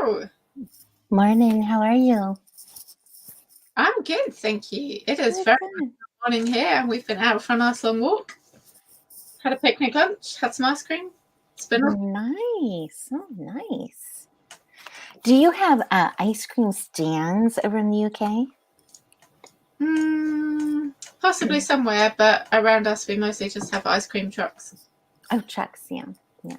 Hello. Morning, how are you? I'm good, thank you. It is Good, very good. morning here, and we've been out for a nice long walk. Had a picnic lunch, had some ice cream. It's been Nice. Oh, nice. Do you have ice cream stands over in the UK? possibly somewhere, but around us we mostly just have ice cream trucks. Oh, trucks, yeah. Yeah.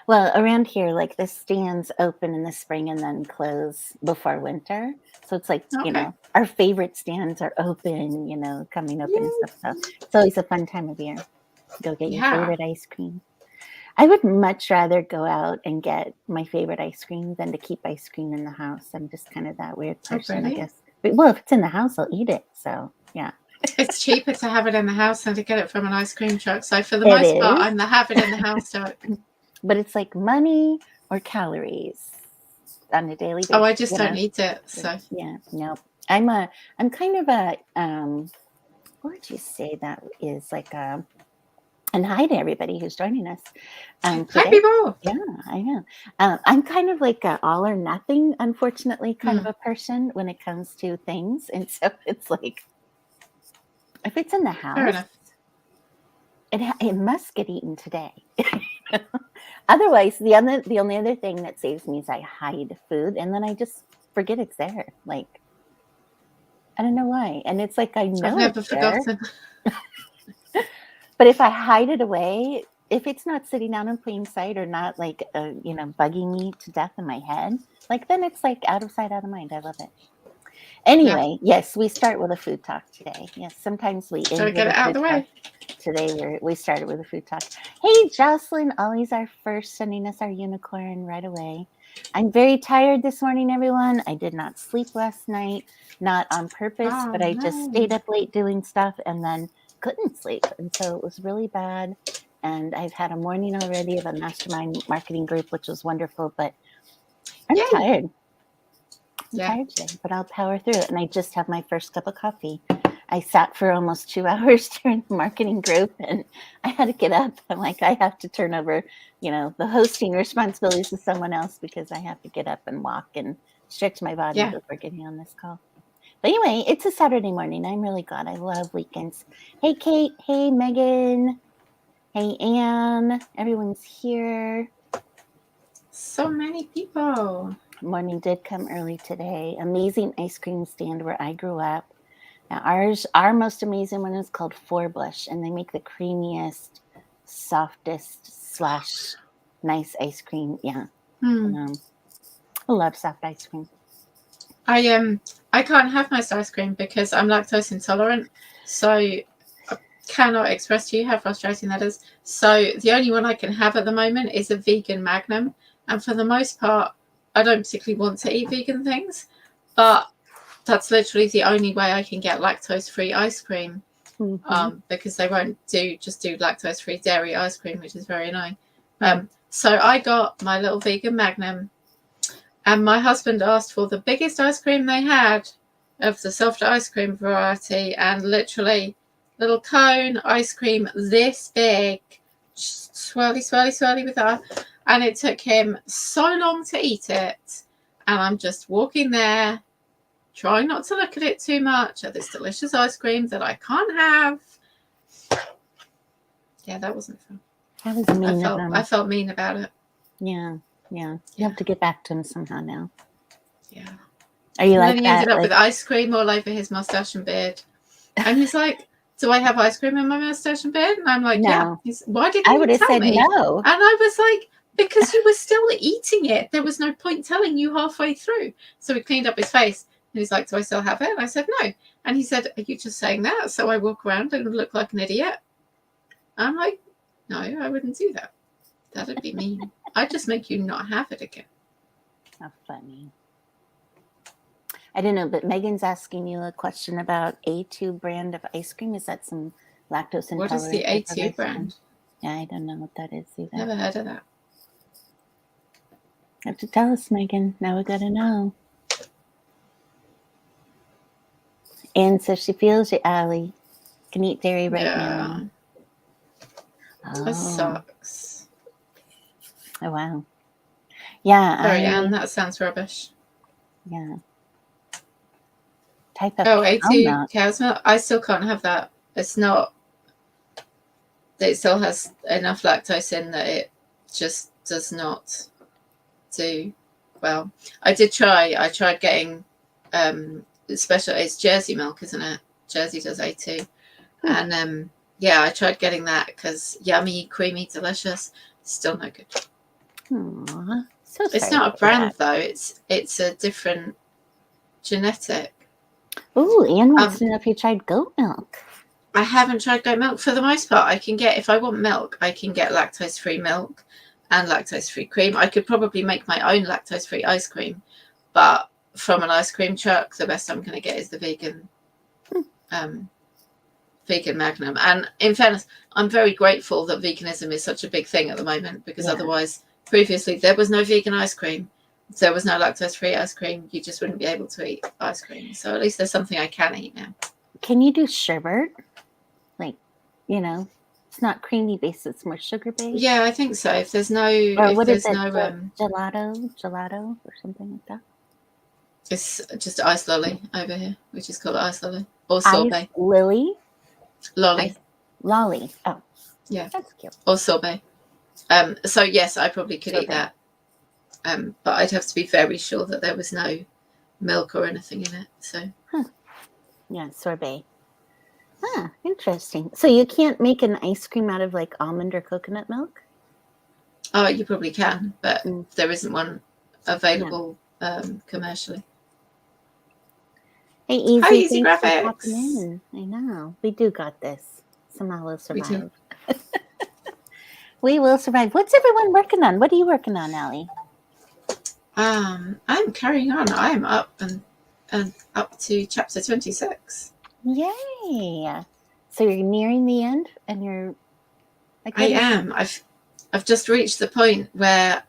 Well, around here, like the stands open in the spring and then close before winter. So it's like, Okay. our favorite stands are open, coming open and Yay. stuff. So it's always a fun time of year. Go get your Yeah. favorite ice cream. I would much rather go out and get my favorite ice cream than to keep ice cream in the house. I'm just kind of that weird Oh, person, I really? guess. But, well, if it's in the house, I'll eat it. So, yeah. It's cheaper to have it in the house than to get it from an ice cream truck. So for the It most part, is. I'm the have it in the house type. But it's like money or calories on a daily basis. Oh, I just don't eat it. So Yeah, no. I'm kind of a what would you say that is like a and hi to everybody who's joining us hi today. people. Yeah, I know. I'm kind of like a all or nothing, unfortunately, kind of a person when it comes to things. And so it's like, if it's in the Fair house, enough. it must get eaten today. Otherwise, the only other thing that saves me is I hide food and then I just forget it's there. Like, I don't know why. And it's like, I know I've never it's there. forgotten. But if I hide it away, if it's not sitting down in plain sight or not like, bugging me to death in my head, like then it's like out of sight, out of mind. I love it. Anyway, yes, we start with a food talk today. Yes, sometimes we end Gotta with get a it out of food the talk. way. Today we started with a food talk. Hey, Jocelyn, always our first, sending us our unicorn right away. I'm very tired this morning, everyone. I did not sleep last night, not on purpose, but I just stayed up late doing stuff and then couldn't sleep. And so it was really bad. And I've had a morning already of a mastermind marketing group, which was wonderful, but I'm tired. I'm tired today, but I'll power through it. And I just have my first cup of coffee. I sat for almost 2 hours during the marketing group and I had to get up. I'm like, I have to turn over, the hosting responsibilities to someone else because I have to get up and walk and stretch my body before getting on this call. But anyway, it's a Saturday morning. I'm really glad. I love weekends. Hey, Kate. Hey, Megan. Hey, Anne. Everyone's here. So many people. Morning did come early today. Amazing ice cream stand where I grew up. Now our most amazing one is called Four Bush, and they make the creamiest, softest / nice ice cream. Yeah, I love soft ice cream. I can't have most ice cream because I'm lactose intolerant, so I cannot express to you how frustrating that is. So the only one I can have at the moment is a vegan Magnum, and for the most part, I don't particularly want to eat vegan things, but that's literally the only way I can get lactose-free ice cream, because they won't do lactose-free dairy ice cream, which is very annoying. So I got my little vegan Magnum, and my husband asked for the biggest ice cream they had of the soft ice cream variety, and literally little cone ice cream this big, swirly with that. And it took him so long to eat it. And I'm just walking there, trying not to look at it too much, at this delicious ice cream that I can't have. Yeah, that wasn't fun. That was mean of him. I felt mean about it. Yeah. You have to get back to him somehow now. Yeah. Are you and like then he that? ended up with ice cream all over his mustache and beard. And he's like, do I have ice cream in my mustache and beard? And I'm like, no. Yeah. Why didn't you tell me? No. And I was like, because you were still eating it. There was no point telling you halfway through. So he cleaned up his face. And he's like, do I still have it? And I said, no. And he said, are you just saying that so I walk around and look like an idiot? And I'm like, no, I wouldn't do that. That'd be mean. I'd just make you not have it again. How funny. I don't know, but Megan's asking you a question about A2 brand of ice cream. Is that some lactose intolerant? What is the A2 brand? Yeah, I don't know what that is either. Never heard of that. You have to tell us, Megan. Now we got to know. And so she feels you, Allie, can eat dairy right now. That sucks. Oh, wow. Yeah. Sorry, Anne, that sounds rubbish. Yeah. Type of Oh, cow A2 milk. cow's milk. I still can't have that. It's not. It still has enough lactose in that it just does not do well. I did try. I tried getting special. It's Jersey milk, isn't it? Jersey does A2, and yeah, I tried getting that because yummy, creamy, delicious. Still no good. Aww, so It's sorry not a for brand that. though. It's a different genetic. Ooh, Anne wants to know if you tried goat milk. I haven't tried goat milk. For the most part, I can get, if I want milk, I can get lactose-free milk and lactose-free cream. I could probably make my own lactose-free ice cream, but from an ice cream truck, the best I'm going to get is the vegan vegan Magnum. And in fairness, I'm very grateful that veganism is such a big thing at the moment, because otherwise, previously, there was no vegan ice cream. There was no lactose-free ice cream. You just wouldn't be able to eat ice cream. So at least there's something I can eat now. Can you do sherbet? Like, you know, it's not creamy based, it's more sugar based. Yeah, I think so. If there's no, gelato or something like that. It's just ice lolly over here. We just call it ice lolly or sorbet. Lolly. Oh, yeah, that's cute. Or sorbet. So yes, I probably could eat that. But I'd have to be very sure that there was no milk or anything in it. So. Yeah, sorbet. Interesting. So you can't make an ice cream out of like almond or coconut milk? Oh, you probably can, but there isn't one available commercially. Hey, Easy. Hi, Easy Thanks for Graphics. popping in. I know. We do got this. Somehow we'll survive. We will survive. What's everyone working on? What are you working on, Allie? I'm carrying on. I'm up and up to chapter 26. Yay! So you're nearing the end, and you're. I am. I've just reached the point where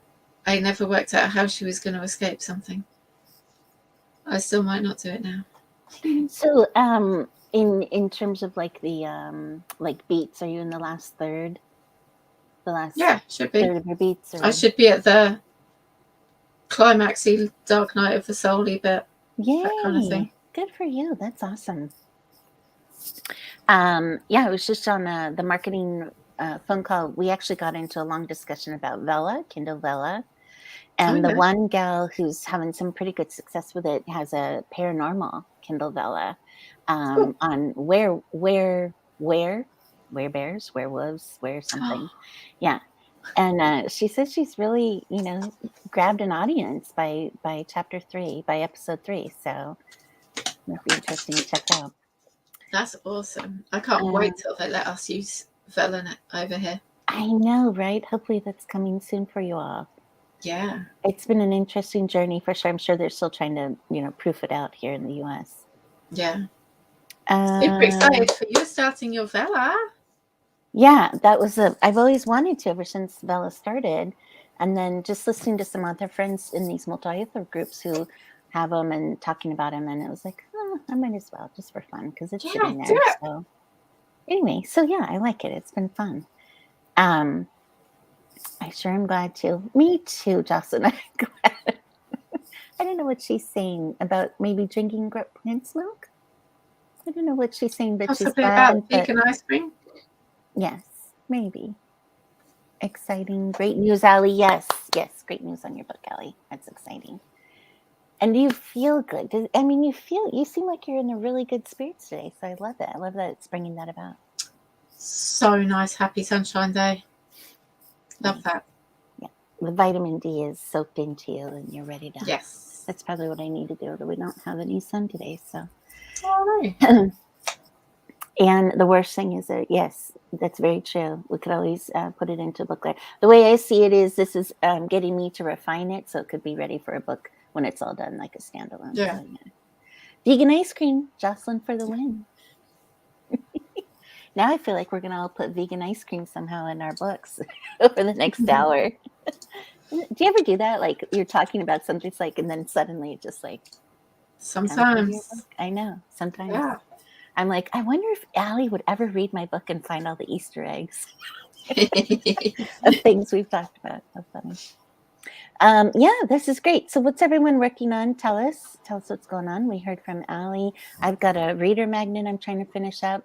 I never worked out how she was going to escape something. I still might not do it now. So, in terms of like the like beats, are you in the last third? The last should be. third of your beats. I should be at the climaxy Dark Night of the Soul-y bit. Yay! That kind of thing. Good for you. That's awesome. Yeah, I was just on the marketing phone call. We actually got into a long discussion about Vella, Kindle Vella. And the one gal who's having some pretty good success with it has a paranormal Kindle Vella on where bears, werewolves, where something. Yeah. And she says she's really, grabbed an audience by chapter 3, by episode 3. So it'll be interesting to check out. That's awesome. I can't wait till they let us use Vella over here. I know, right? Hopefully that's coming soon for you all. Yeah. It's been an interesting journey for sure. I'm sure they're still trying to, proof it out here in the US. Yeah. Super excited for you starting your Vella. Yeah, that was I've always wanted to ever since Vella started. And then just listening to some other friends in these multi-author groups who have them and talking about them. And it was like, I might as well, just for fun, because it's sitting there. So anyway, so yeah, I like it. It's been fun. I sure am glad to. Me too, Jocelyn. I'm glad. I don't know what she's saying about maybe drinking plant's milk. I don't know what she's saying, but possibly she's glad. About vegan ice cream? Yes, maybe. Exciting. Great news, Allie. Yes, great news on your book, Allie. That's exciting. And do you feel good? You seem like you're in a really good spirits today. So I love that. I love that it's bringing that about. So nice. Happy sunshine day. Love that. Yeah. The vitamin D is soaked into you and you're ready to. Yes. That's probably what I need to do, but we don't have any sun today. So. Oh, no. And the worst thing is that, yes, that's very true. We could always put it into a book. The way I see it is this is getting me to refine it so it could be ready for a book when it's all done, like a standalone. Yeah. So, vegan ice cream, Jocelyn for the win. Now I feel like we're going to all put vegan ice cream somehow in our books over the next hour. Do you ever do that? Like you're talking about something, and then suddenly it just like. Sometimes. I know. Sometimes. Yeah. I'm like, I wonder if Allie would ever read my book and find all the Easter eggs of things we've talked about. How funny. Yeah, this is great. So what's everyone working on? Tell us what's going on. We heard from Allie. I've got a reader magnet I'm trying to finish up.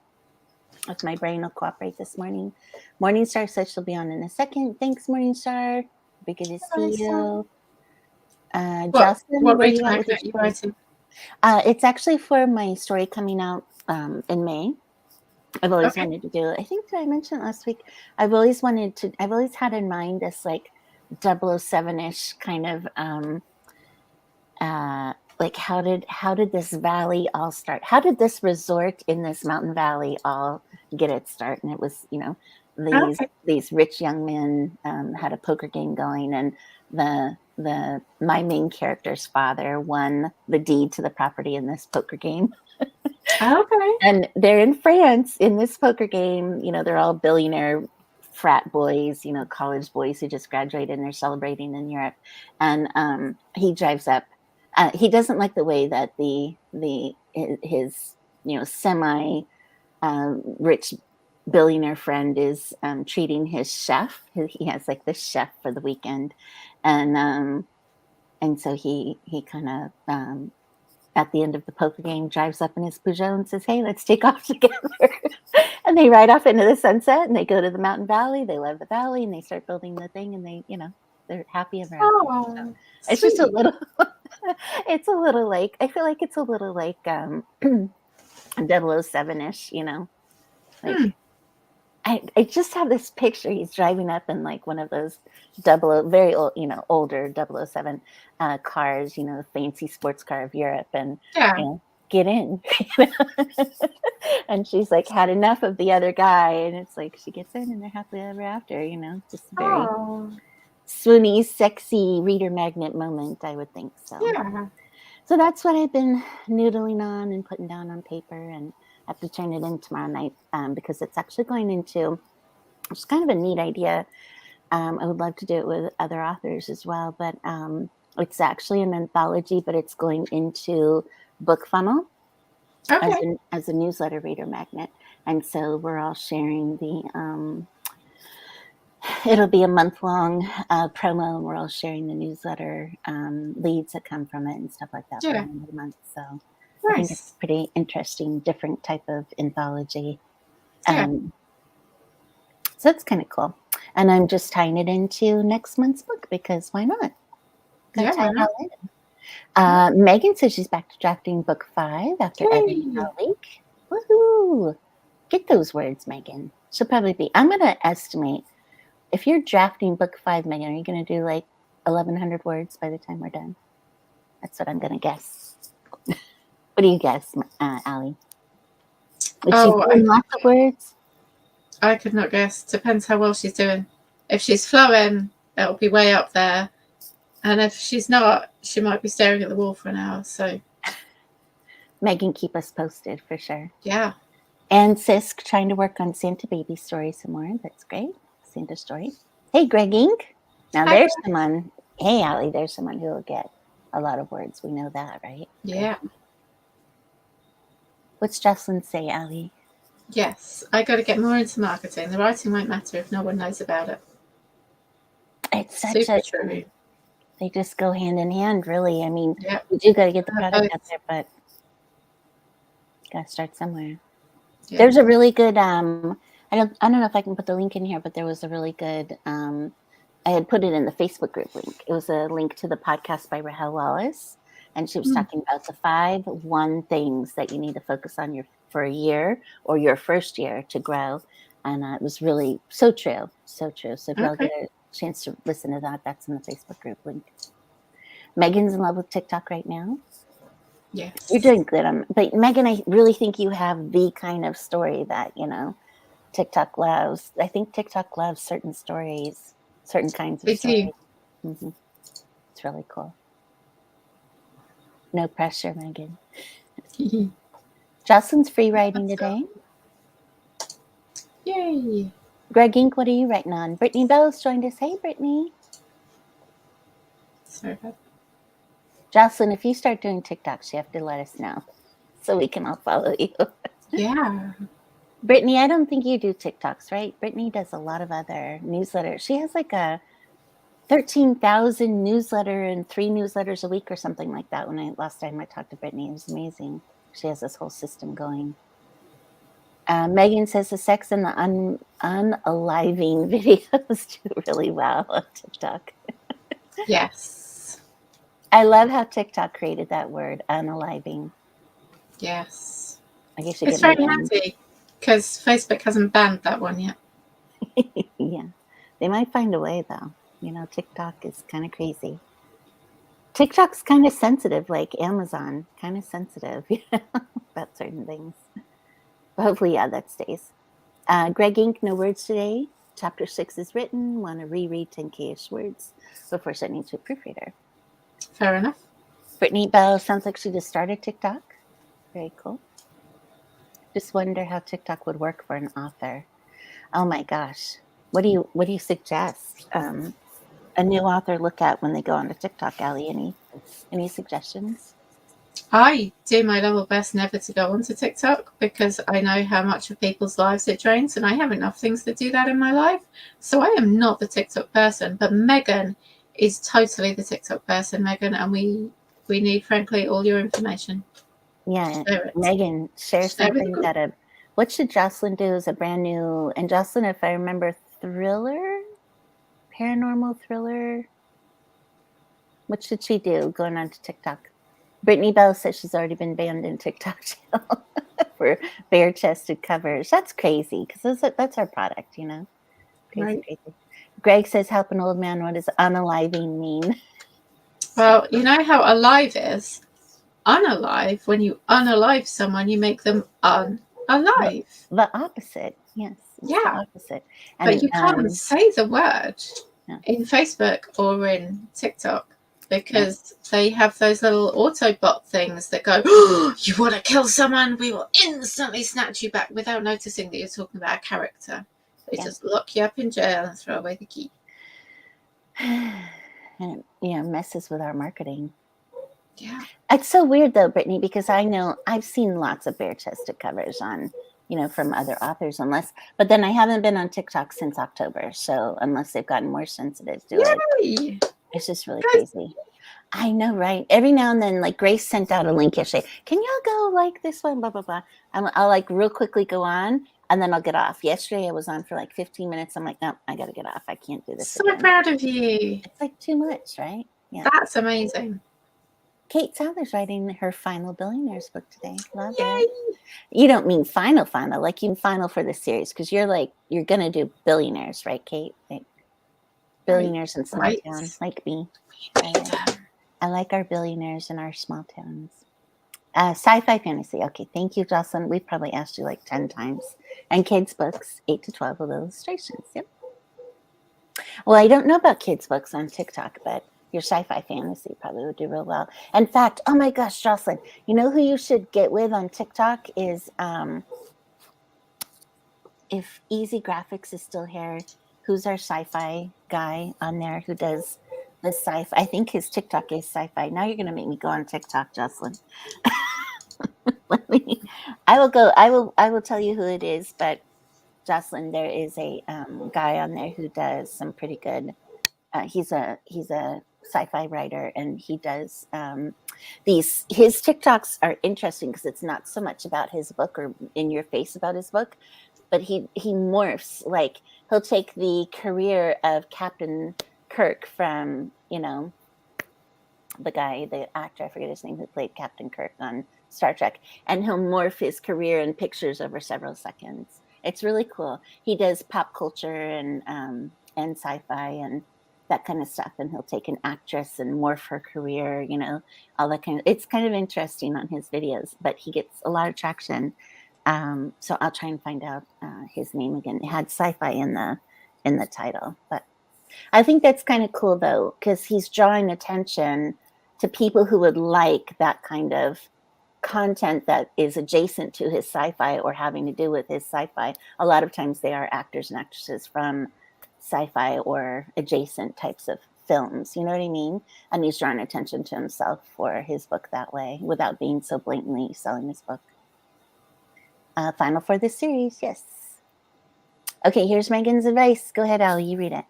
If my brain will cooperate this morning. Morningstar says she'll be on in a second. Thanks, Morningstar. Be good to see you. Jocelyn, What where are reader you at with your magnet are you story? writing? It's actually for my story coming out in May. I've always Okay. wanted to do it. I think, did I mention it last week? I've always had in mind this like 007-ish kind of like how did this valley all start? How did this resort in this mountain valley all get its start? And it was, Okay. these rich young men had a poker game going, and my main character's father won the deed to the property in this poker game. Okay. And they're in France in this poker game. They're all billionaire frat boys, college boys who just graduated and they're celebrating in Europe. And he drives up. He doesn't like the way that his semi rich billionaire friend is treating his chef. He has like this chef for the weekend, and so he kind of at the end of the poker game drives up in his Peugeot and says, "Hey, let's take off together." And they ride off into the sunset and they go to the mountain valley. They love the valley and they start building the thing, and they're happy ever after. Oh, It's just a sweet. little it's a little like, I feel like it's a little like 007-ish, like I just have this picture. He's driving up in like one of those very old, older 007 cars, fancy sports car of Europe, and Yeah. get in. And she's like had enough of the other guy, and it's like she gets in and they're happily ever after, just very swoony, sexy reader magnet moment, I would think so. Yeah. So that's what I've been noodling on and putting down on paper, and I have to turn it in tomorrow night because it's actually going into, it's kind of a neat idea. I would love to do it with other authors as well, but it's actually an anthology, but it's going into BookFunnel as a newsletter reader magnet. And so we're all sharing it'll be a month-long promo, and we're all sharing the newsletter leads that come from it and stuff like that for the end of the month. So I think it's pretty interesting, different type of anthology. So that's kind of cool. And I'm just tying it into next month's book because why not? Gotta tie it all in. Megan says she's back to drafting book 5 after editing all week. Woohoo! Get those words, Megan. She'll probably be, I'm going to estimate, if you're drafting book 5, Megan, are you going to do like 1,100 words by the time we're done? That's what I'm going to guess. What do you guess, Allie? Would she do lots of words? I could not guess. Depends how well she's doing. If she's flowing, it'll be way up there. And if she's not, she might be staring at the wall for an hour. So, Megan, keep us posted for sure. Yeah. And Sisk trying to work on Santa Baby story some more. That's great. Santa story. Hey, Greg Ink. Now there's someone. Hey, Allie, there's someone who will get a lot of words. We know that, right? Yeah. What's Jocelyn say, Allie? Yes, I got to get more into marketing. The writing won't matter if no one knows about it. It's such true. They just go hand in hand, really. I mean, you do got to get the product out there, but got to start somewhere. Yeah. There's a really good. I don't know if I can put the link in here, but there was a really good. I had put it in the Facebook group link. It was a link to the podcast by Rahel Wallace, and she was talking about the 5 things that you need to focus on for a year or your first year to grow, and it was really so true, so true. So if y'all get a chance to listen to that, that's in the Facebook group link. Megan's in love with TikTok right now. Yes, you're doing good. But Megan, I really think you have the kind of story that TikTok loves. I think TikTok loves certain stories, certain kinds of stories. Mm-hmm. It's really cool. No pressure, Megan. Jocelyn's free writing today. Yay! Greg Ink, what are you writing on? Brittany Bell's joined us. Hey, Brittany. Sorry. Jocelyn, if you start doing TikToks, you have to let us know so we can all follow you. Yeah. Brittany, I don't think you do TikToks, right? Brittany does a lot of other newsletters. She has like a 13,000 newsletter and 3 newsletters a week or something like that. Last time I talked to Brittany, it was amazing. She has this whole system going. Megan says the sex and the unaliving videos do really well on TikTok. Yes. I love how TikTok created that word, unaliving. Yes. I guess you It's get very handy because Facebook hasn't banned that one yet. Yeah. They might find a way, though. You know, TikTok is kind of crazy. TikTok's kind of sensitive, like Amazon, kind of sensitive about certain things. But hopefully, yeah, that stays. Greg Inc., no words today. Chapter 6 is written. Want to reread 10K-ish words before sending to a proofreader. Fair enough. Brittany Bell sounds like she just started TikTok. Very cool. Just wonder how TikTok would work for an author. Oh my gosh. What do you suggest a new author look at when they go onto TikTok, Allie? Any suggestions? I do my level best never to go onto TikTok because I know how much of people's lives it drains, and I have enough things to do that in my life. So I am not the TikTok person, but Megan is totally the TikTok person, Megan, and we need, frankly, all your information. Yeah, Share Megan, share something that what should Jocelyn do as a brand new, and Jocelyn, if I remember, paranormal thriller, what should she do going on to TikTok? Brittany Bell says she's already been banned in TikTok jail for bare-chested covers. That's crazy because that's our product, you know. Crazy. Greg says, "Help an old man." What does unaliving mean? Well, you know how alive is. Unalive. When you unalive someone, you make them unalive. The opposite. Yes. Yeah. The opposite. And but you can't say the word in Facebook or in TikTok because they have those little Autobot things that go, "Oh, you want to kill someone? We will instantly snatch you back," without noticing that you're talking about a character. They just lock you up in jail and throw away the key. And it messes with our marketing. Yeah. It's so weird though, Brittany, because I know I've seen lots of bare-chested covers on, from other authors, but then I haven't been on TikTok since October. So unless they've gotten more sensitive to it, it's just really crazy. I know, right? Every now and then, like Grace sent out a link yesterday. Can y'all go like this one, blah, blah, blah. I'll like real quickly go on and then I'll get off. Yesterday I was on for like 15 minutes. I'm like, no, I got to get off. I can't do this. So proud of you. It's like too much, right? Yeah. That's amazing. Kate Tyler's writing her final Billionaires book today. Love it. You don't mean final, like you mean final for the series, because you're going to do Billionaires, right, Kate? Like billionaires in small towns, like me. I like our billionaires in our small towns. Sci-fi fantasy. Okay, thank you, Jocelyn. We've probably asked you like 10 times. And kids' books, 8 to 12 with illustrations. Yep. Well, I don't know about kids' books on TikTok, but your sci-fi fantasy probably would do real well. In fact, oh my gosh, Jocelyn, you know who you should get with on TikTok is if Easy Graphics is still here, who's our sci-fi guy on there who does the sci-fi? I think his TikTok is sci-fi. Now you're going to make me go on TikTok, Jocelyn. I will tell you who it is, but Jocelyn, there is a guy on there who does some pretty good. He's a sci-fi writer, and he does his TikToks are interesting because it's not so much about his book or in your face about his book, but he morphs. Like he'll take the career of Captain Kirk from the actor, I forget his name, who played Captain Kirk on Star Trek, and he'll morph his career in pictures over several seconds. It's really cool. He does pop culture and sci-fi and that kind of stuff, and he'll take an actress and morph her career, all that kind of. It's kind of interesting on his videos, but he gets a lot of traction. So I'll try and find out his name again. It had sci-fi in the title, but I think that's kind of cool though, because he's drawing attention to people who would like that kind of content that is adjacent to his sci-fi or having to do with his sci-fi. A lot of times they are actors and actresses from sci-fi or adjacent types of films, you know what I mean? And he's drawing attention to himself for his book that way without being so blatantly selling his book. Final for this series, yes. Okay, here's Megan's advice. Go ahead, Allie, you read it.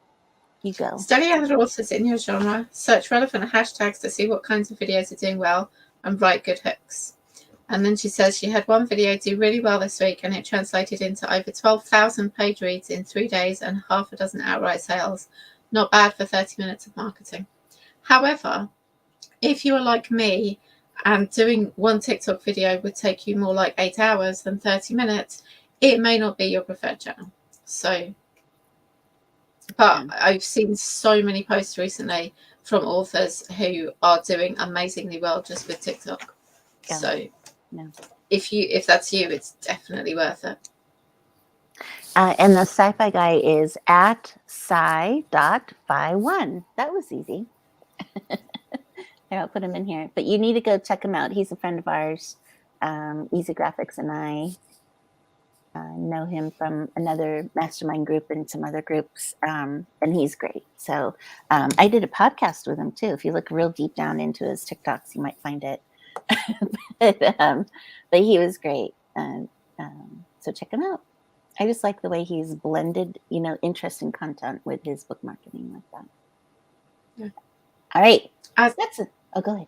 You go. Study other authors in your genre, search relevant hashtags to see what kinds of videos are doing well, and write good hooks. And then she says she had one video do really well this week, and it translated into over 12,000 page reads in 3 days and half a dozen outright sales. Not bad for 30 minutes of marketing. However, if you are like me and doing one TikTok video would take you more like 8 hours than 30 minutes, it may not be your preferred channel. So, but I've seen so many posts recently from authors who are doing amazingly well just with TikTok. Yeah. So No. if that's you, it's definitely worth it. And the sci-fi guy is at sci.fi1. That was easy. Here, I'll put him in here. But you need to go check him out. He's a friend of ours. Easy Graphics and I know him from another mastermind group and some other groups. And he's great. So I did a podcast with him too. If you look real deep down into his TikToks, you might find it. but he was great. So check him out. I just like the way he's blended, interesting content with his book marketing like that. Yeah. All right. Oh, go ahead.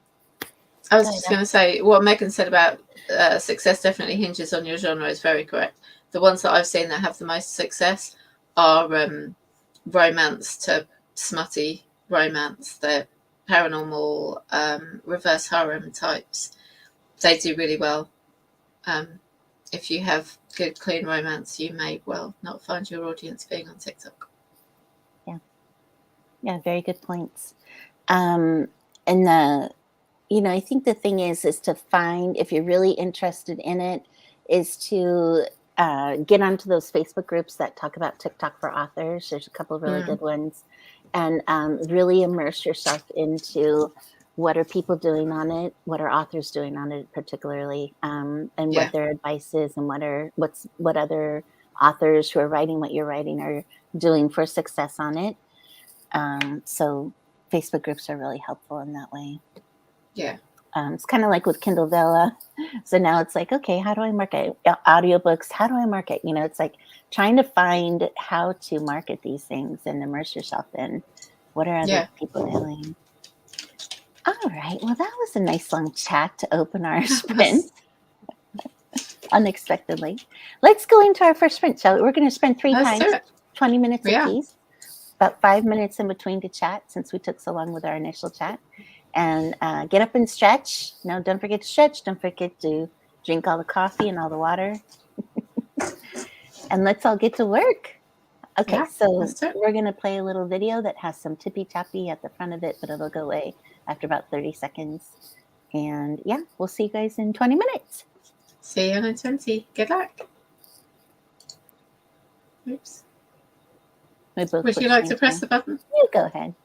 I was just going to say what Megan said about success definitely hinges on your genre is very correct. The ones that I've seen that have the most success are romance to smutty romance. They're paranormal, reverse harem types. They do really well. If you have good, clean romance, you may well not find your audience being on TikTok. Yeah, very good points. I think the thing is to find, if you're really interested in it, is to get onto those Facebook groups that talk about TikTok for authors. There's a couple of really good ones. And really immerse yourself into what are people doing on it, what are authors doing on it particularly, and what their advice is, and what other authors who are writing what you're writing are doing for success on it. So Facebook groups are really helpful in that way. Yeah. It's kind of like with Kindle Vella. So now it's like, okay, how do I market audiobooks? How do I market? It's like trying to find how to market these things and immerse yourself in what are other people doing. All right. Well, that was a nice long chat to open our sprint. Unexpectedly. Let's go into our first sprint, shall we? We're going to spend 3 times, 20 minutes apiece. About 5 minutes in between to chat since we took so long with our initial chat. And get up and stretch. No, don't forget to stretch. Don't forget to drink all the coffee and all the water. And let's all get to work. Okay, so we're going to play a little video that has some tippy-tappy at the front of it, but it'll go away after about 30 seconds. And we'll see you guys in 20 minutes. See you in 20. Good luck. Oops. Would you like to press the button? You go ahead.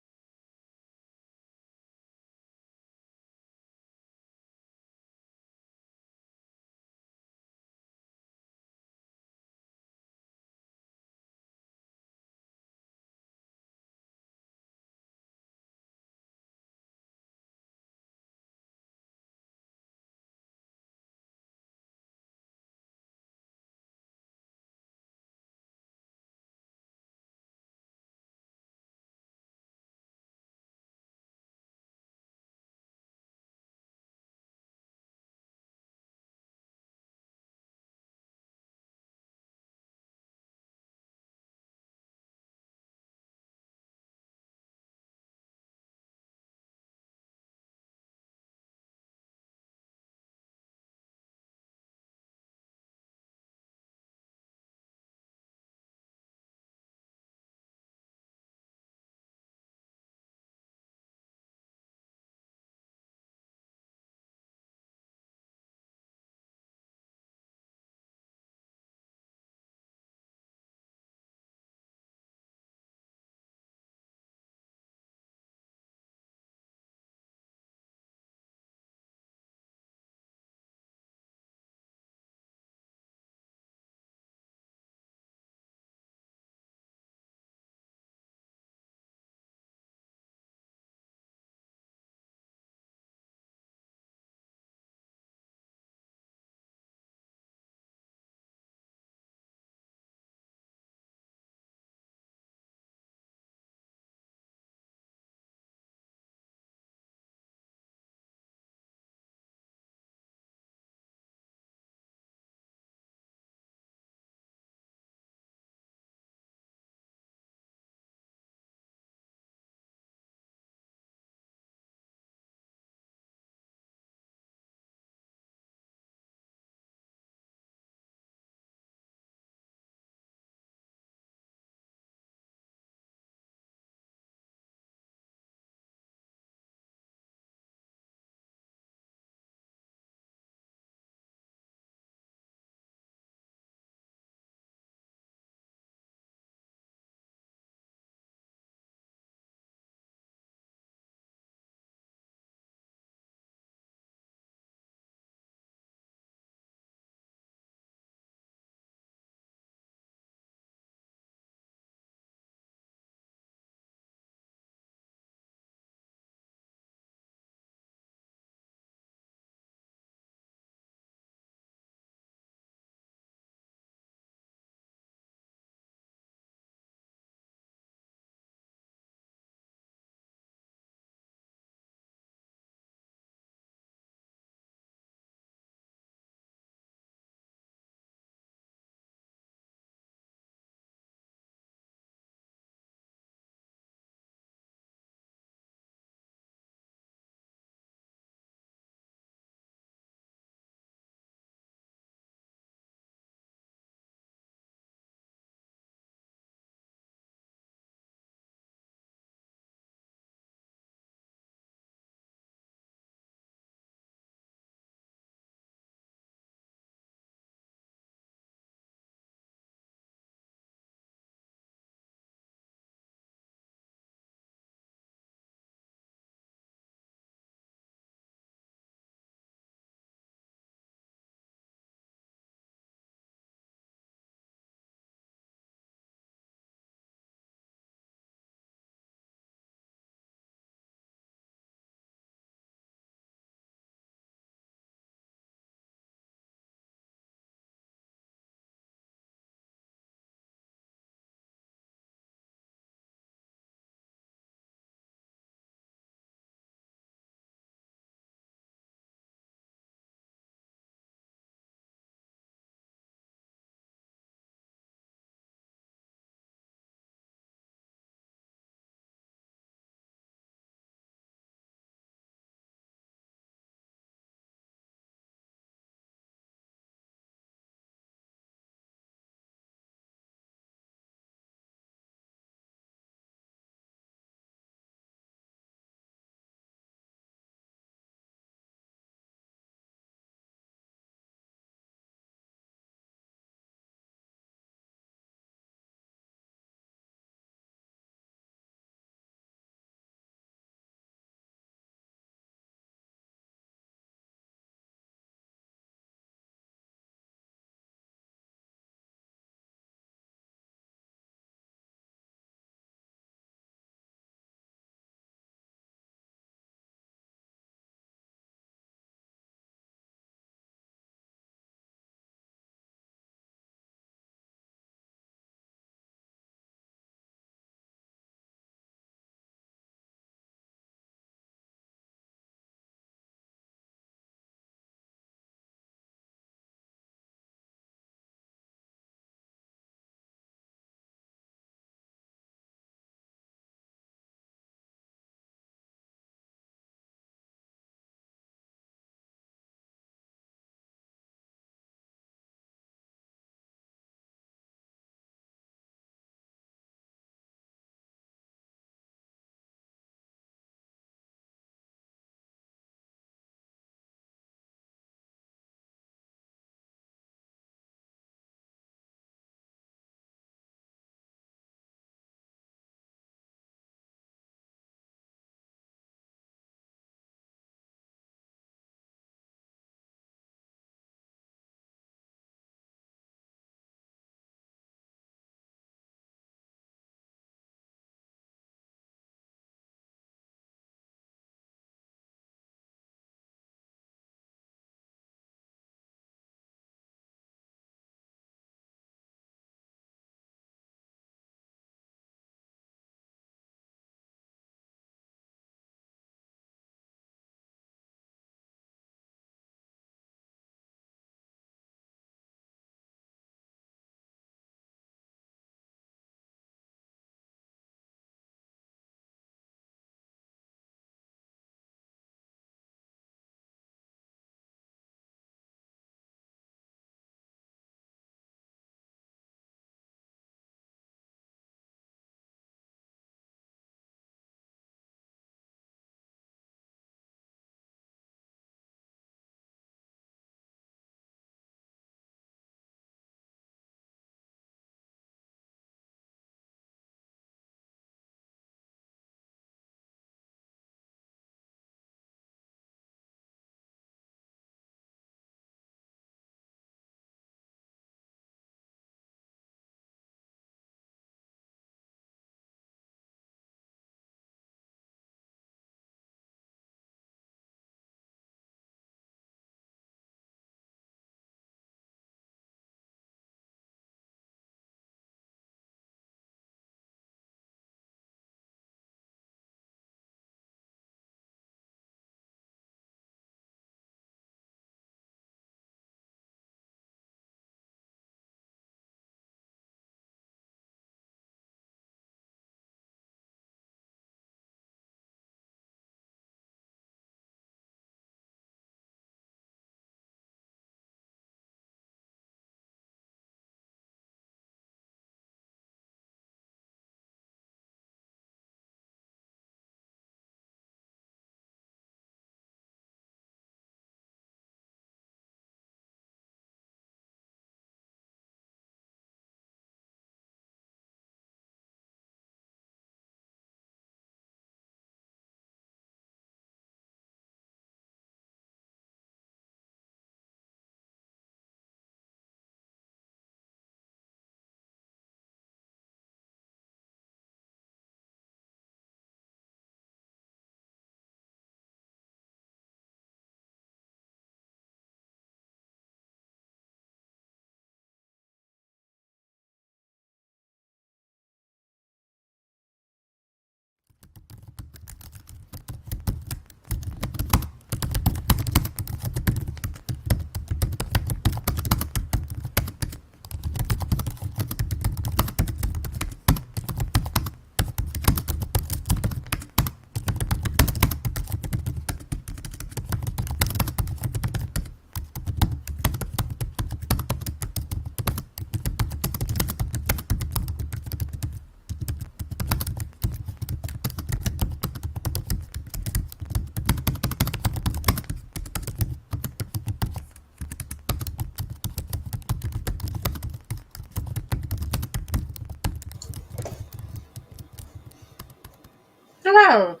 Hello.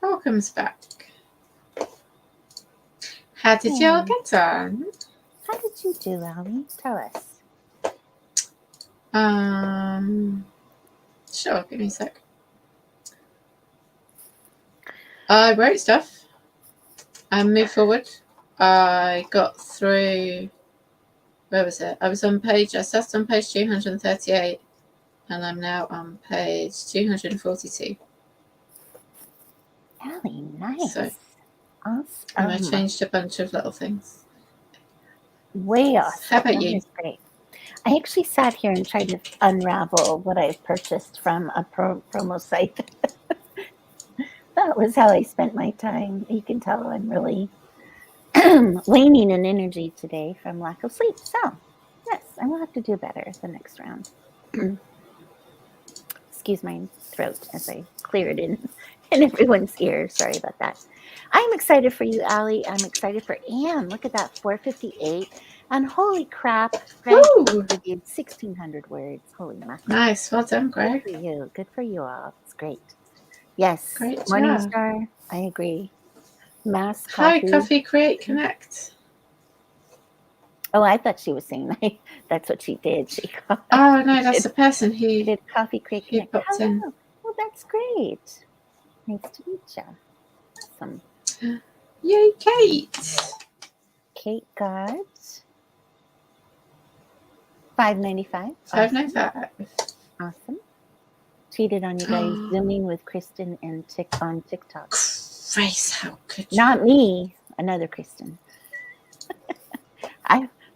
Welcome's back. How did you all get on? How did you do, Ali? Tell us. Sure, give me a sec. I wrote stuff. I moved forward. I got through. Where was it? I started on page 238, and I'm now on page 242. Ali, nice. So, Awesome. and I changed a bunch of little things. Way awesome. How about you? That is great. I actually sat here and tried to unravel what I've purchased from a promo site. That was how I spent my time. You can tell I'm really waning in energy today from lack of sleep. So, yes, I will have to do better the next round. Excuse my throat as I clear it in everyone's ear. Sorry about that. I'm excited for you, Ali. I'm excited for Anne. Look at that, 458. And holy crap, Greg reviewed 1,600 words. Holy mackerel. Nice. Well done, Greg. Good for you. Good for you all. It's great. Yes. Great Morningstar, I agree. Mass Hi, coffee. Coffee Create Connect. Oh, I thought she was saying that's what she did. She Oh, no, that's the person she who did Coffee Create Connect. popped in. Hello. Well, that's great. Nice to meet you. Awesome. Yay, Kate. Kate got $5.95. $5.95. Awesome. Cheated on you guys zooming with Kristen and on TikTok. Grace, how could you? Not me, another Kristen.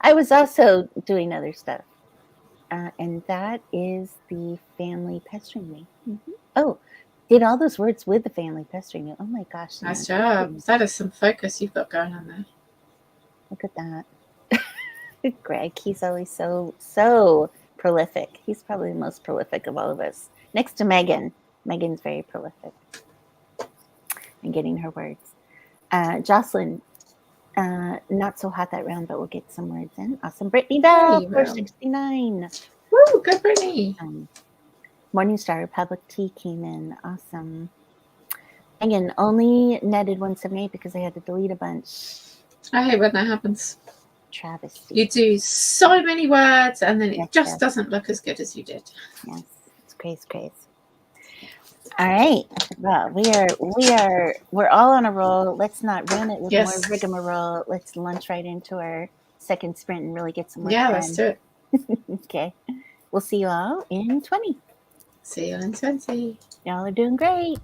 I was also doing other stuff. And that is the family pestering me. Mm-hmm. Oh, did all those words with the family pestering you. Oh my gosh. Nice job. That is some focus you've got going on there. Look at that. Greg, he's always so prolific. He's probably the most prolific of all of us. Next to Megan. Megan's very prolific in getting her words. Jocelyn, not so hot that round, but we'll get some words in. Awesome. Brittany Bell, 469. Woo, good Brittany. Morningstar Public Tea came in. Awesome. Megan, only netted 178 because I had to delete a bunch. I hate when that happens. Travesty. You do so many words and then it just doesn't look as good as you did. Yes, it's crazy. All right. Well, we're all on a roll. Let's not run it with more rigmarole. Let's lunge right into our second sprint and really get some work done. Let's do it. Okay. We'll see you all in 20. See you in 20. Y'all are doing great.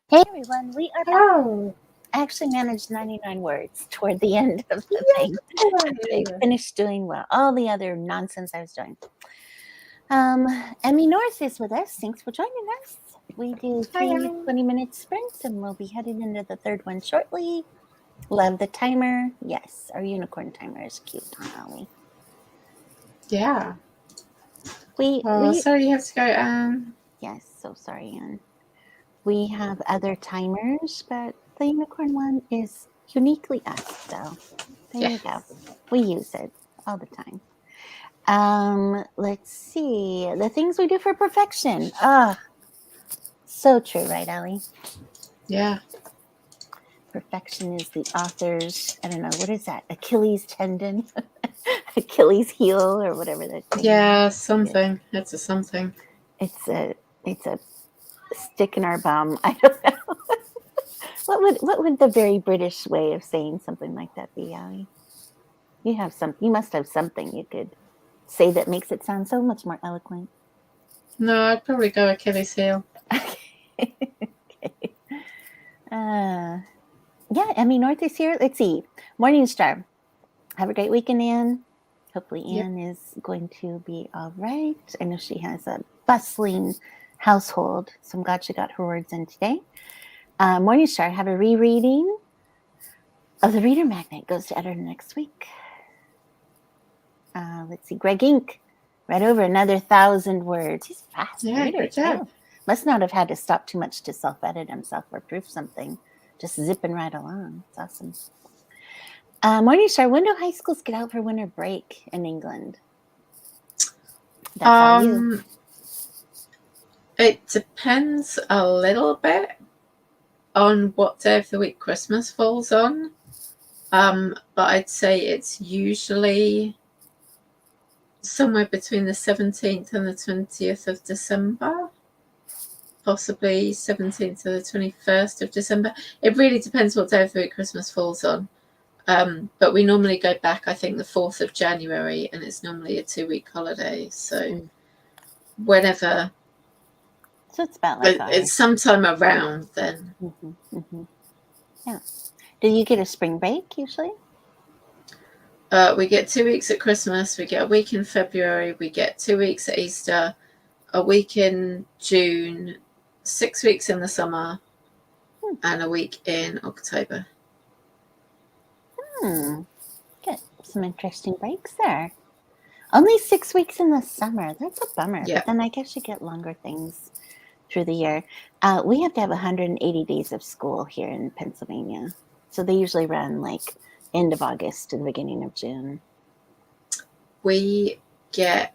Hey everyone, we are back. Oh, I actually managed 99 words toward the end of the thing. I finished doing well. All the other nonsense I was doing. Emmy North is with us. Thanks for joining us. We do Hi, 3 Emmy. 20-minute sprints, and we'll be heading into the third one shortly. Love the timer. Yes, our unicorn timer is cute, huh, Ollie? Yeah. We Sorry you have to go, yes, so sorry, Anne. We have other timers, but the unicorn one is uniquely us, so there you go. We use it all the time. Let's see. The things we do for perfection. So true, right, Ellie? Yeah. Perfection is the author's, I don't know, what is that? Achilles tendon? Achilles heel or whatever that thing Yeah, is. something. It's a something. It's a stick in our bum. I don't know. What would the very British way of saying something like that be, Allie? You must have something you could say that makes it sound so much more eloquent. No, I'd probably go Achilles heel. Okay. Yeah, Emmy North is here. Let's see. Morning Star. Have a great weekend, Anne. Hopefully Anne is going to be all right. I know she has a bustling household, so I'm glad she got her words in today. Morning Star, have a rereading of the Reader Magnet. Goes to editor next week. Let's see. Greg Ink read over another 1,000 words. He's a fast reader, good job. too. Must not have had to stop too much to self-edit himself or proof something. Just zipping right along. It's awesome. Morning Star, when do high schools get out for winter break in England? That's all you. It depends a little bit on what day of the week Christmas falls on. But I'd say it's usually somewhere between the 17th and the 20th of December. Possibly 17th to the 21st of December. It really depends what day of the week Christmas falls on. But we normally go back, I think, the 4th of January, and it's normally a 2-week holiday. So whenever. So it's about like it's sometime around then. Yeah. Do you get a spring break usually? We get 2 weeks at Christmas. We get a week in February. We get 2 weeks at Easter, a week in June, 6 weeks in the summer, and a week in October. Get some interesting breaks there. Only 6 weeks in the summer. That's a bummer. Yeah. But then I guess you get longer things through the year. We have to have 180 days of school here in Pennsylvania. So they usually run like end of August to the beginning of June. We get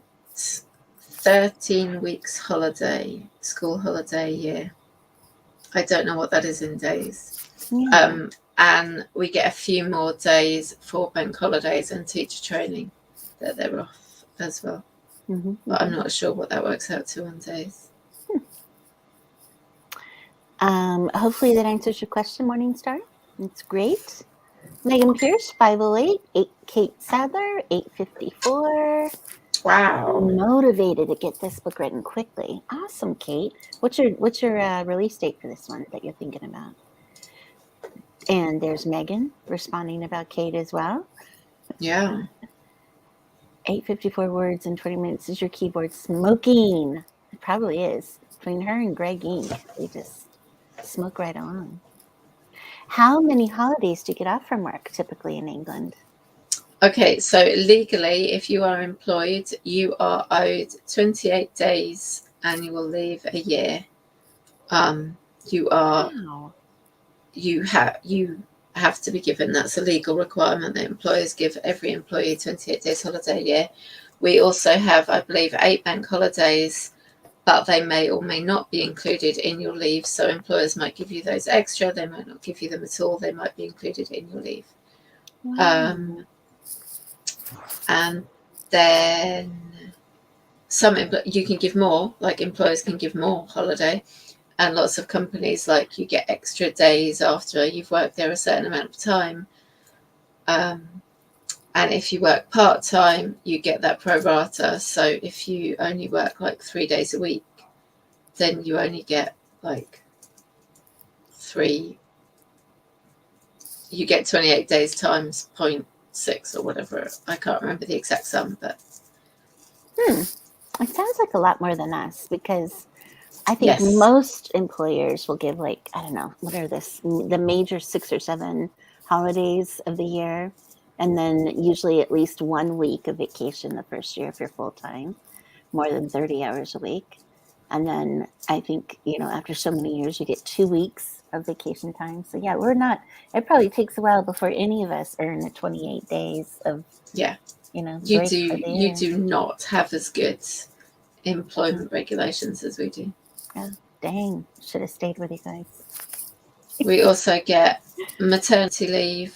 13 weeks holiday, school holiday a year. I don't know what that is in days. Yeah. And we get a few more days for bank holidays and teacher training that they're off as well. But I'm not sure what that works out to on days. Hopefully that answers your question, Morningstar. It's great. Megan Pierce, 508. Kate Sadler, 854. Wow. Motivated to get this book written quickly. Awesome, Kate. What's your release date for this one that you're thinking about? And there's Megan responding about Kate as well. Yeah. 854 words in 20 minutes. Is your keyboard smoking? It probably is. Between her and Greg Ink, they just smoke right along. How many holidays do you get off from work typically in England? Okay, so legally, if you are employed, you are owed 28 days annual leave a year. You have to be given, that's a legal requirement that employers give every employee 28 days holiday a year. We also have, I believe, 8 bank holidays, but they may or may not be included in your leave. So employers might give you those extra, they might not give you them at all, they might be included in your leave. Wow. And then you can give more, like employers can give more holiday, and lots of companies, like, you get extra days after you've worked there a certain amount of time. And if you work part-time, you get that pro rata. So if you only work like 3 days a week, then you only get like you get 28 days times 0.6 or whatever. I can't remember the exact sum, but It sounds like a lot more than us, because I think yes. most employers will give, like, I don't know, what are the major 6 or 7 holidays of the year, and then usually at least 1 week of vacation the first year if you're full time, more than 30 hours a week. And then I think, after so many years, you get 2 weeks of vacation time. So yeah, it probably takes a while before any of us earn the 28 days of, Yeah. break for the year. You do not have as good employment regulations as we do. Yeah, dang, should have stayed with you guys. We also get maternity leave,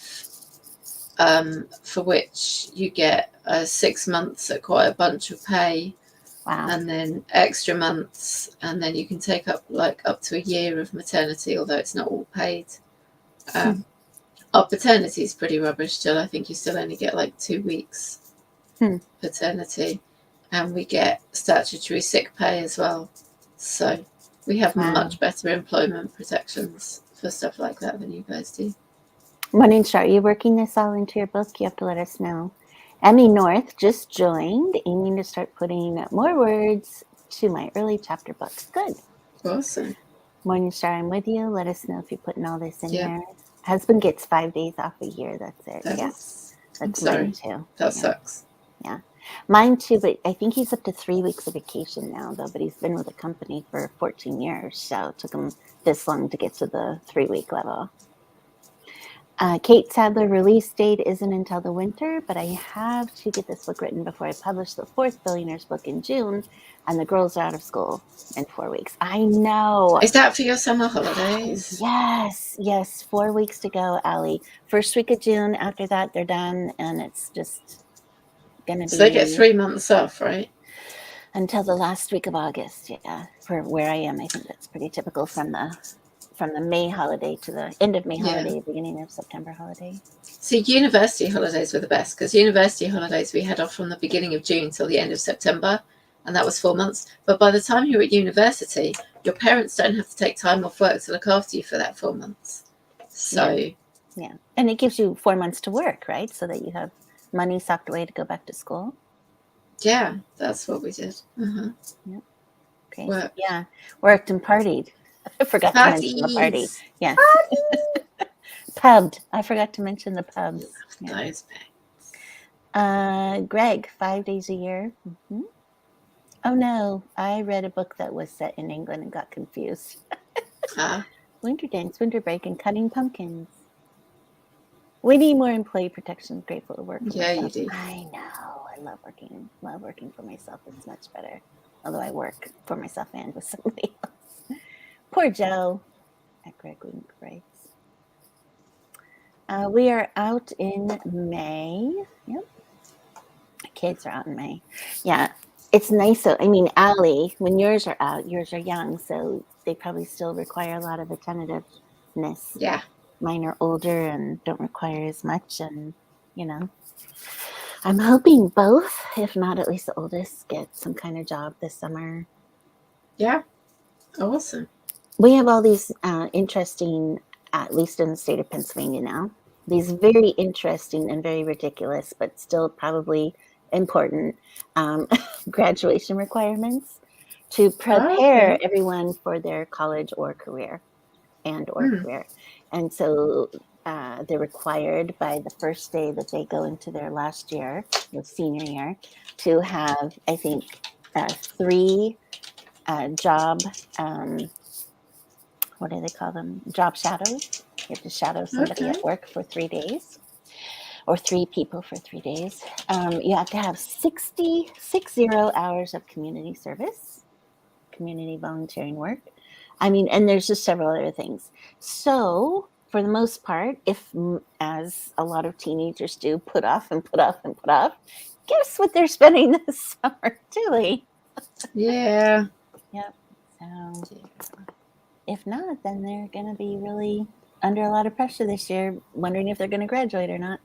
for which you get 6 months at quite a bunch of pay. Wow. And then extra months, and then you can take up to a year of maternity, although it's not all paid. Our paternity is pretty rubbish still. I think you still only get 2 weeks paternity, and we get statutory sick pay as well. So we have much better employment protections for stuff like that than you guys do. Morning, Char. Are you working this all into your book? You have to let us know. Emmy North just joined, aiming to start putting more words to my early chapter books. Good. Awesome. Morning, Star. I'm with you. Let us know if you're putting all this in there. Husband gets 5 days off a year. That's it. That's mine too. That sucks. Yeah. Mine too, but I think he's up to 3 weeks of vacation now, though. But he's been with the company for 14 years, so it took him this long to get to the 3-week level. Kate Sadler release date isn't until the winter, but I have to get this book written before I publish the 4th Billionaires book in June, and the girls are out of school in 4 weeks. I know. Is that for your summer holidays? Yes. 4 weeks to go, Allie. First week of June. After that, they're done, and it's just going to be... So they get 3 months off, right? Until the last week of August, yeah. For where I am, I think that's pretty typical from the May holiday to the end of May holiday, beginning of September holiday. See, university holidays were the best, because university holidays we had off from the beginning of June till the end of September, and that was 4 months. But by the time you're at university, your parents don't have to take time off work to look after you for that 4 months. So yeah. And it gives you 4 months to work, right? So that you have money socked away to go back to school. Yeah, that's what we did. Uh-huh. Yep. Okay. Yeah. Worked and partied. I forgot to mention the party. Yeah. Pubbed. I forgot to mention the pubs. Yeah. Greg, 5 days a year. Mm-hmm. Oh no, I read a book that was set in England and got confused. Winter dance, winter break, and cutting pumpkins. We need more employee protections. Grateful to work for myself. You do. I know. I love working. Love working for myself. It's much better. Although I work for myself and with somebody else. Poor Joe, at Greg Wink writes. We are out in May. Yep. Kids are out in May. Yeah. It's nice. So, I mean, Allie, when yours are out, yours are young, so they probably still require a lot of attentiveness. Yeah. Mine are older and don't require as much. And, I'm hoping both, if not at least the oldest, get some kind of job this summer. Yeah. Awesome. We have all these interesting, at least in the state of Pennsylvania now, these very interesting and very ridiculous, but still probably important graduation requirements to prepare everyone for their college or career career. And so they're required by the first day that they go into their last year, their senior year, to have, I think, 3 job, what do they call them? Job shadows. You have to shadow somebody at work for 3 days, or 3 people for 3 days. You have to have 60 hours of community service, community volunteering work. I mean, and there's just several other things. So for the most part, if, as a lot of teenagers do, put off, guess what they're spending this summer doing? Yeah. Yep. So if not, then they're going to be really under a lot of pressure this year, wondering if they're going to graduate or not.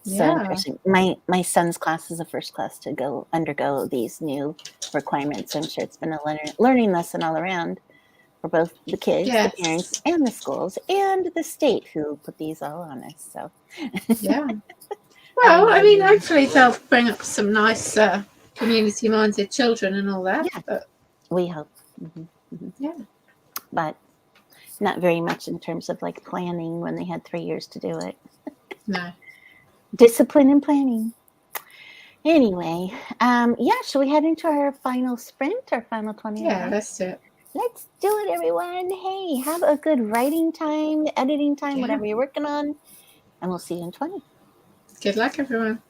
So interesting. My son's class is the first class to undergo these new requirements. I'm sure it's been a learning lesson all around. for both the kids, Yes. the parents, and the schools, and the state who put these all on us. So, yeah. Well, I mean, hopefully they'll bring up some nice community-minded children and all that. Yeah. But we hope. yeah, But not very much in terms of like planning when they had 3 years to do it. no. Discipline and planning. Anyway, should we head into our final sprint, our final 20 Yeah, minutes? let's do it. Let's do it, everyone. Hey, have a good writing time, editing time, whatever you're working on, and we'll see you in 20. Good luck, everyone.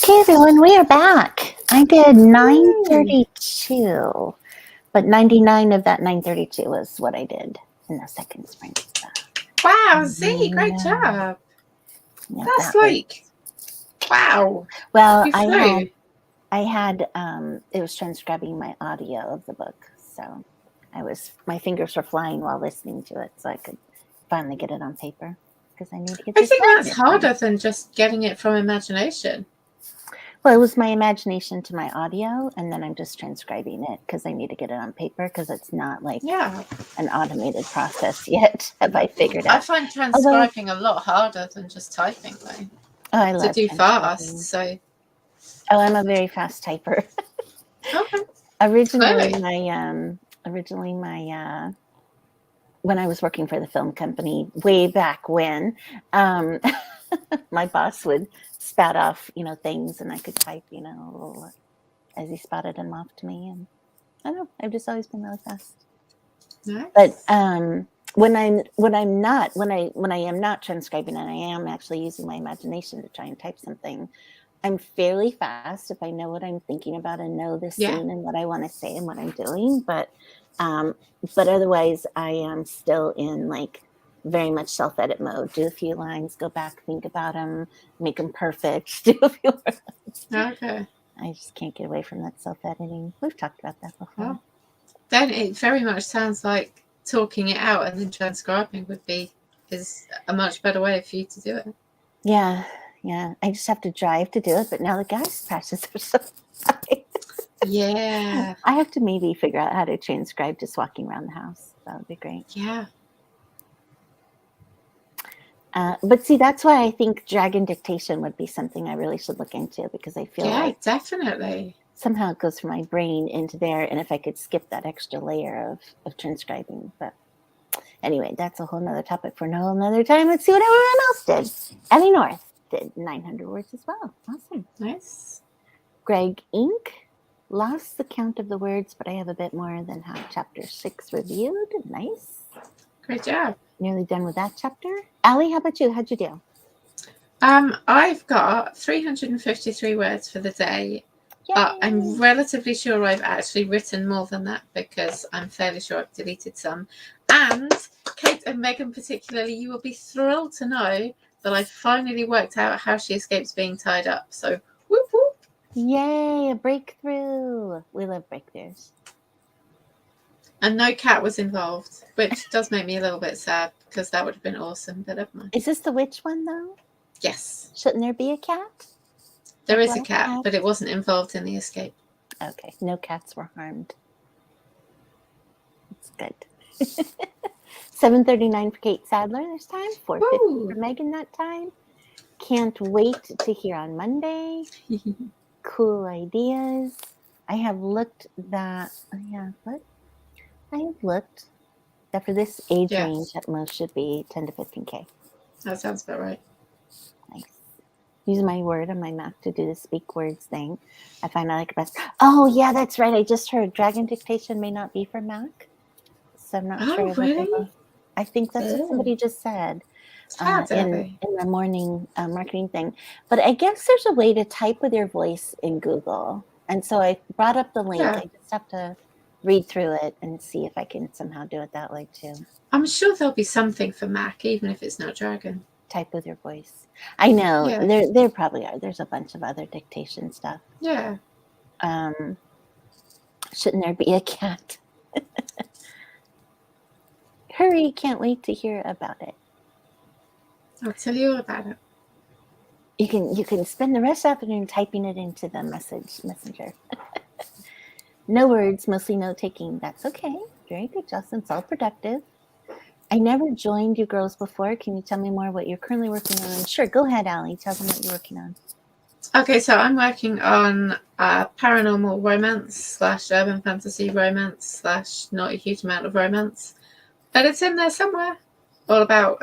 Okay, everyone, we are back. I did 932, but 99 of that 932 was what I did in the second sprint. Wow, Zee, great job. Yeah, That's like, wow. Well, You flew. I had it was transcribing my audio of the book, so my fingers were flying while listening to it, so I could finally get it on paper because I need to get I this. think that's harder than just getting it from imagination. Well, it was my imagination to my audio, and then I'm just transcribing it because I need to get it on paper because it's not like an automated process yet. Have I figured out? I find transcribing a lot harder than just typing, though. Oh, I love to do fast. So. Oh, I'm a very fast typer. Okay. Originally, when I was working for the film company way back when, my boss would spout off, things, and I could type, as he spouted them off to me. And I don't know, I've just always been really fast. Nice. But when I am not transcribing and I am actually using my imagination to try and type something, I'm fairly fast if I know what I'm thinking about and know the scene and what I want to say and what I'm doing. But otherwise, I am still in like very much self-edit mode. Do a few lines, go back, think about them, make them perfect. Do a few words. Okay. I just can't get away from that self-editing. We've talked about that before. Well, then it very much sounds like talking it out and then transcribing is a much better way for you to do it. Yeah. I just have to drive to do it, but now the gas prices are so high. Yeah. I have to maybe figure out how to transcribe just walking around the house. That would be great. Yeah. But see, that's why I think dragon dictation would be something I really should look into because I feel like definitely somehow it goes from my brain into there, and if I could skip that extra layer of transcribing. But anyway, that's a whole nother topic for no another time. Let's see what everyone else did. Ellie North did 900 words as well. Awesome. Nice. Greg Inc. lost the count of the words, but I have a bit more than half chapter 6 reviewed. Nice. Great job. Nearly done with that chapter. Allie, how about you? How'd you do? I've got 353 words for the day. I'm relatively sure I've actually written more than that because I'm fairly sure I've deleted some. And Kate and Megan particularly, you will be thrilled to know that I finally worked out how she escapes being tied up. So, whoop whoop. Yay, a breakthrough. We love breakthroughs. And no cat was involved, which does make me a little bit sad because that would have been awesome, but never mind. Is this the witch one, though? Yes. Shouldn't there be a cat? There is a cat, but it wasn't involved in the escape. Okay, no cats were harmed. That's good. 7:39 for Kate Sadler this time. 4:50 for Megan that time. Can't wait to hear on Monday. Cool ideas. I have looked that. I have looked that for this age range, at most should be 10 to 15K. That sounds about right. Nice. Use my word on my Mac to do the speak words thing. I find I like it best. Oh, yeah, that's right. I just heard dragon dictation may not be for Mac. So I'm not sure. Really? I think that's what somebody just said in the morning marketing thing. But I guess there's a way to type with your voice in Google. And so I brought up the link. I just have to read through it and see if I can somehow do it that way too. I'm sure there'll be something for Mac, even if it's not dragon. Type with your voice. I know there probably are. There's a bunch of other dictation stuff. Yeah. Shouldn't there be a cat? Hurry! Can't wait to hear about it. I'll tell you all about it. You can spend the rest of the afternoon typing it into the messenger. No words, mostly note taking. That's okay. Very good, Justin. It's all productive. I never joined you girls before. Can you tell me more what you're currently working on? Sure, go ahead, Allie. Tell them what you're working on. Okay, so I'm working on paranormal romance / urban fantasy romance / not a huge amount of romance. But it's in there somewhere. All about,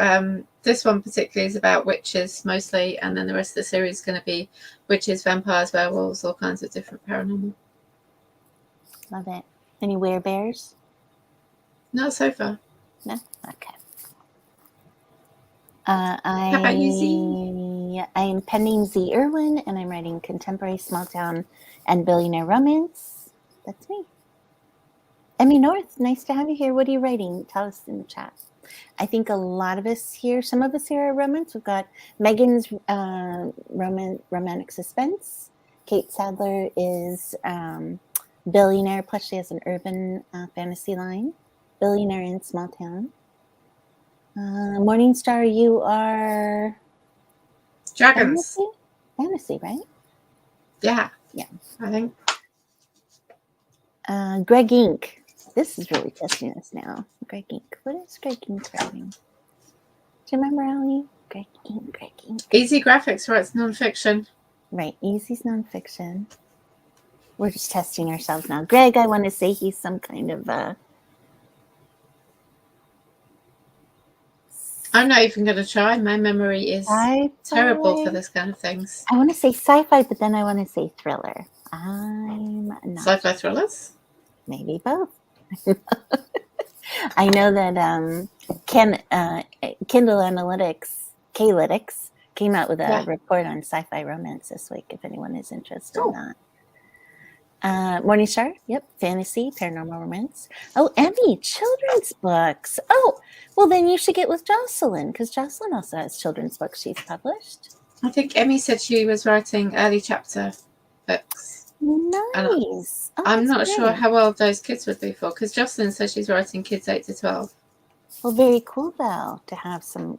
this one particularly is about witches mostly, and then the rest of the series is going to be witches, vampires, werewolves, all kinds of different paranormal. Love it. Any werebears? Not so far. No? Okay. How about you, Zee? I am penning Zee Irwin, and I'm writing contemporary small town and billionaire romance. That's me. Emmy North, nice to have you here. What are you writing? Tell us in the chat. I think a lot of us here, some of us here are romance. We've got Megan's romantic suspense. Kate Sadler is billionaire, plus she has an urban fantasy line. Billionaire in small town. Morningstar, you are Dragons. Fantasy, right? Yeah. Yeah. I think. Greg Inc. This is really testing us now. Greg Inc. What is Greg Inc. writing? Do you remember, Ali? Greg Inc. Easy Graphics writes nonfiction. Right. Easy's nonfiction. We're just testing ourselves now. Greg, I want to say he's some kind of I'm not even going to try. My memory is terrible for this kind of things. I want to say sci-fi, but then I want to say thriller. I'm not. Sci-fi thrillers? Maybe both. I know that Kindle Analytics, K-Lytics, came out with a report on sci-fi romance this week, if anyone is interested in that. Morningstar, yep, fantasy, paranormal romance. Oh, Emmy, children's books. Oh, well, then you should get with Jocelyn, because Jocelyn also has children's books she's published. I think Emmy said she was writing early chapter books. Nice. I'm not sure how old those kids would be for, because Jocelyn says she's writing kids 8 to 12. Well, very cool, though, to have some,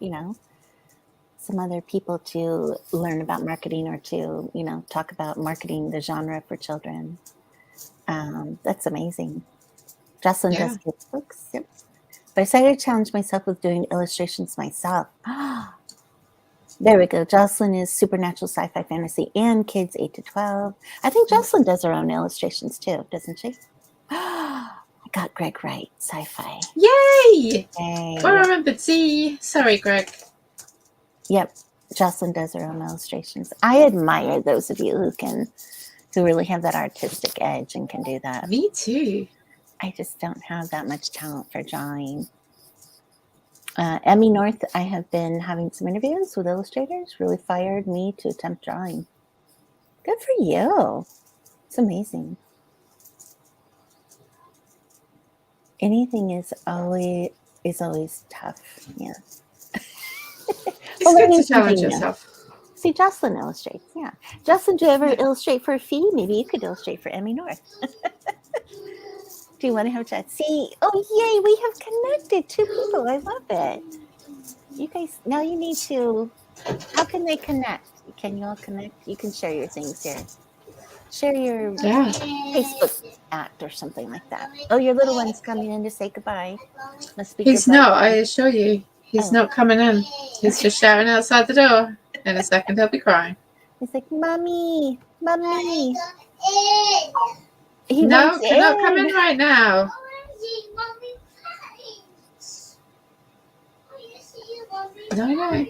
some other people to learn about marketing or to, talk about marketing the genre for children. That's amazing. Jocelyn does kids' books. Yep. But I decided to challenge myself with doing illustrations myself. There we go. Jocelyn is supernatural sci-fi fantasy and kids 8 to 12. I think Jocelyn does her own illustrations too, doesn't she? I got Greg right. Sci-fi. Yay! I remembered Zee. Sorry, Greg. Yep. Jocelyn does her own illustrations. I admire those of you who really have that artistic edge and can do that. Me too. I just don't have that much talent for drawing. Emmy North, I have been having some interviews with illustrators, really fired me to attempt drawing. Good for you. It's amazing. Anything is always tough. Yeah. It's good to challenge yourself. See, Jocelyn illustrates. Yeah. Jocelyn, do you ever illustrate for a fee? Maybe you could illustrate for Emmy North. Do you want to have a chat? See, oh, yay, we have connected 2 people. I love it. You guys, now you need to, how can they connect? Can you all connect? You can share your things here. Share your Facebook act or something like that. Oh, your little one's coming in to say goodbye. Must be He's not, I assure you. He's not coming in. He's just shouting outside the door. In a second, he'll be crying. He's like, Mommy, Mommy. No, cannot come in right now. No.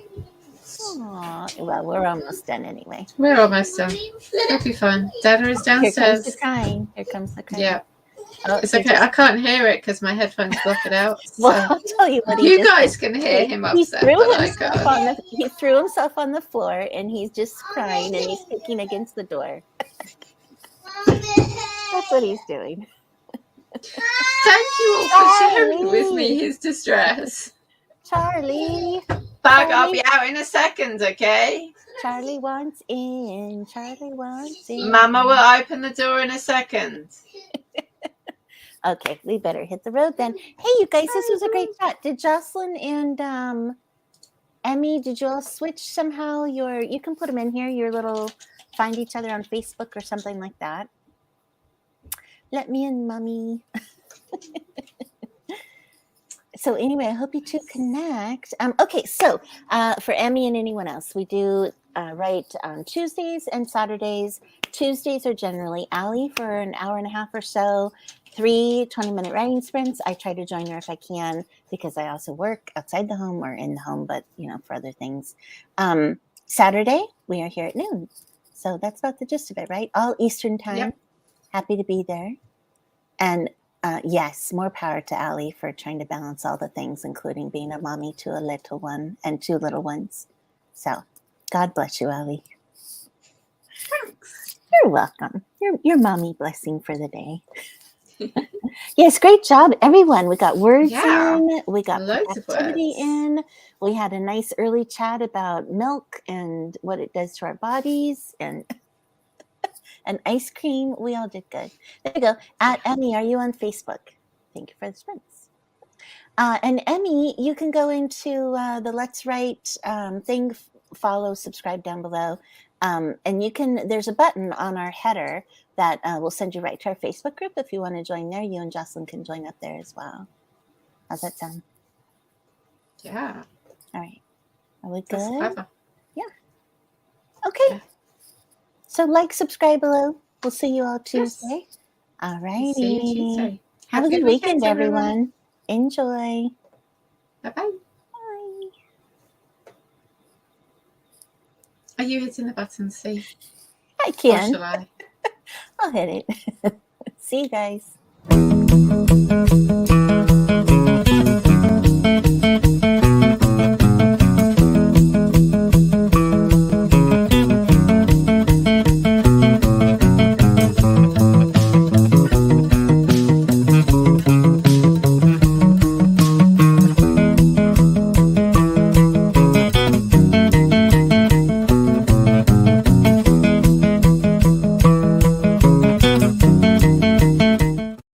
Aww. Well, we're almost done anyway. We're almost done. It'll be fun. Dada is downstairs. Here comes the crying. Yeah. Oh, it's okay. I can't hear it because my headphones block it out. So. Well, I'll tell you what you guys can hear him upset. He threw himself on the floor and he's just crying and he's kicking against the door. That's what he's doing. Thank you all for sharing with me his distress. Charlie. Bag, I'll be out in a second, okay? Charlie wants in. Charlie wants in. Mama will open the door in a second. Okay, we better hit the road then. Hey, you guys, this was a great chat. Did Jocelyn and Emmy, did you all switch somehow? You can put them in here, your little find each other on Facebook or something like that. Let me in, Mommy. So anyway, I hope you two connect. Okay, so for Emmy and anyone else, we do write on Tuesdays and Saturdays. Tuesdays are generally Allie for an hour and a half or so, 3 20-minute writing sprints. I try to join her if I can because I also work outside the home or in the home, but for other things. Saturday, we are here at noon. So that's about the gist of it, right? All Eastern time. Yep. Happy to be there. And yes, more power to Allie for trying to balance all the things, including being a mommy to a little one and 2 little ones. So God bless you, Ellie. Thanks. You're welcome. Your mommy blessing for the day. Yes, great job, everyone. We got words in. We got Loads of productivity words. in. We had a nice early chat about milk and what it does to our bodies and ice cream. We all did good. There you go. At Emmy, are you on Facebook? Thank you for the sprints. And Emmy, you can go into the Let's Write thing, follow, subscribe down below. And you can, there's a button on our header that will send you right to our Facebook group. If you want to join there, you and Jocelyn can join up there as well. How's that sound? Yeah. All right. Are we good? That's clever. Yeah. Okay. Yeah. So like, subscribe below. We'll see you all Tuesday. Yes. All righty. See you Tuesday. Have a good weekend, everyone. Enjoy. Bye-bye. Bye. Are you hitting the button, See? I can. Or shall I? I'll hit it. See you guys.